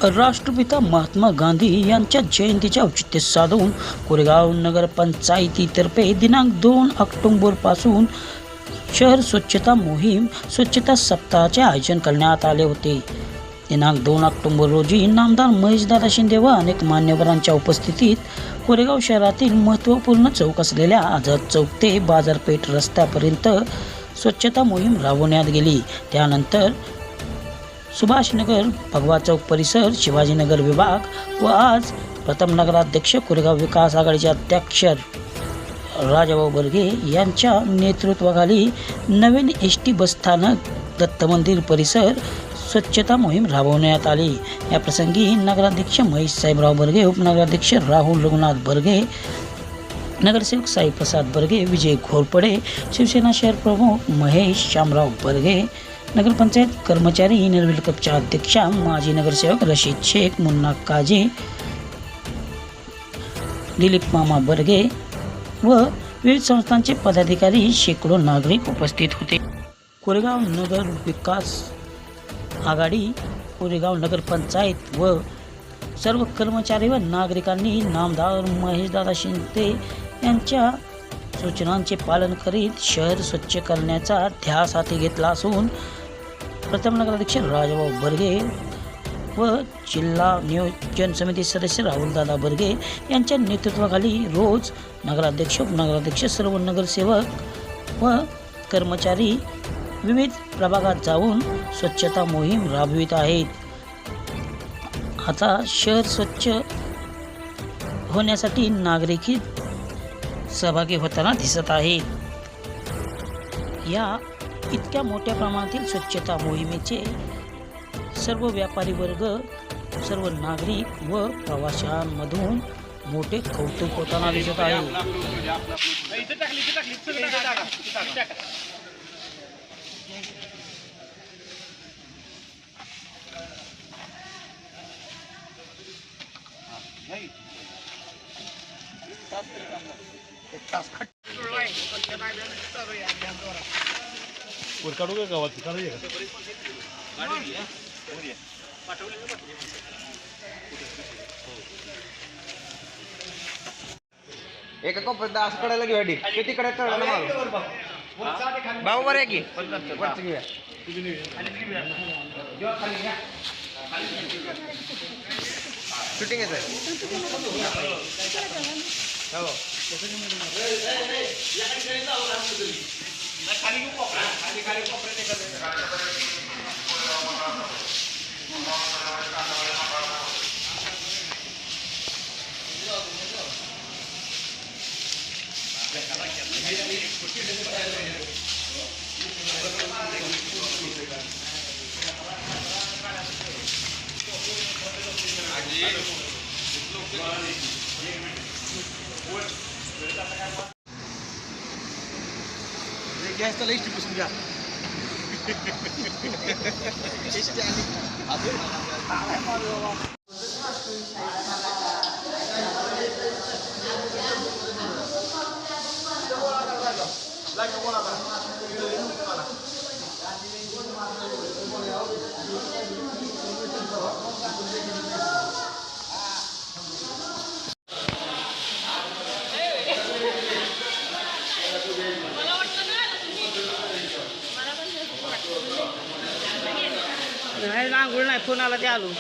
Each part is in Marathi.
राष्ट्रपिता महात्मा गांधी यांच्या जयंतीचे औचित्य साधून कोरेगाव नगरपंचायतीतर्फे दिनांक 2 ऑक्टोबरपासून शहर स्वच्छता मोहीम स्वच्छता सप्ताहाचे आयोजन करण्यात आले होते। दिनांक 2 ऑक्टोबर रोजी नामदार महेशदादा शिंदे व अनेक मान्यवरांच्या उपस्थितीत कोरेगाव शहरातील महत्त्वपूर्ण चौक असलेल्या आझाद चौक ते बाजारपेठ रस्त्यापर्यंत स्वच्छता मोहीम राबवण्यात गेली। त्यानंतर सुभाषनगर, भगवा चौक परिसर, शिवाजीनगर विभाग व आज प्रथम नगराध्यक्ष कोरेगाव विकास आघाडीचे अध्यक्ष राजाभाऊ बर्गे यांच्या नेतृत्वाखाली नवीन एसटी बसस्थानक, दत्त मंदिर परिसर स्वच्छता मोहीम राबवण्यात आली। या प्रसंगी नगराध्यक्ष महेश साहेबराव बर्गे, उपनगराध्यक्ष राहुल रघुनाथ बर्गे, नगरसेवक साईप्रसाद बर्गे, विजय घोरपडे, शिवसेना शहर प्रमुख महेश शामराव बर्गे, नगरपंचायत कर्मचारी निर्विल कपच्या अध्यक्षा माजी नगरसेवक रशीद शेख, मुन्ना काजे, दिलीप मामा बर्गे व विविध संस्थांचे पदाधिकारी, शेकडो नागरिक उपस्थित होते। कोरेगाव नगर विकास आघाडी, कोरेगाव नगरपंचायत व सर्व कर्मचारी व नागरिकांनी नामदार महेशदादा शिंदे यांच्या सूचनांचे पालन करीत शहर स्वच्छ करण्याचा ध्यास हाती घेतला असून प्रथम नगराध्यक्ष राजाभाऊ बर्गे व जिल्हा नियोजन समिती सदस्य राहुलदादा बर्गे यांच्या नेतृत्वाखाली रोज नगराध्यक्ष, उपनगराध्यक्ष, सर्व नगरसेवक व कर्मचारी विविध प्रभागात जाऊन स्वच्छता मोहीम राबवित आहेत। आता शहर स्वच्छ होण्यासाठी नागरिकही सहभागी होताना दिसत आहेत। या इतक्या मोठ्या प्रमाणातील स्वच्छता मोहिमेचे सर्व व्यापारी वर्ग, सर्व नागरिक व प्रवाशांमधून मोठे कौतुक होताना दिसत आहे। काढू का गावात काढू एका कोपऱ्यात असं कडायला घेऊ अडी किती कड्यात कळलं मारू भाऊ बरं आहे की वरचं घेऊया शूटिंग आहे सर हो खाली खाली गॅसचा लिस्ट पुसून घ्या आंघोळ नाही, फोन आला ते आलो।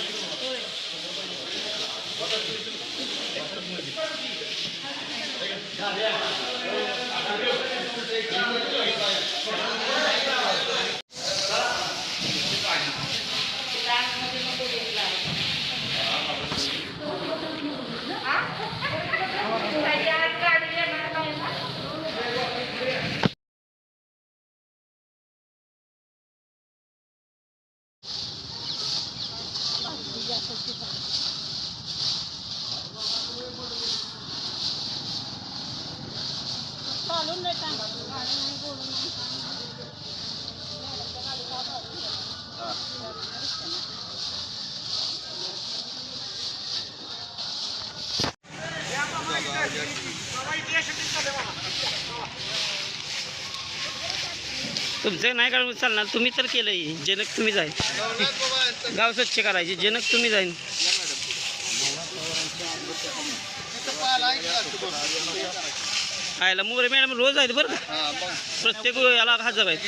तुमचं नाही काढून चालणार, तुम्ही तर केलंय, जनक तुम्हीच आहे। गाव स्वच्छ करायचे जनक तुम्ही जाईन आयला मोरे मॅडम रोज आहेत बरं का प्रत्येक याला हजर आहेत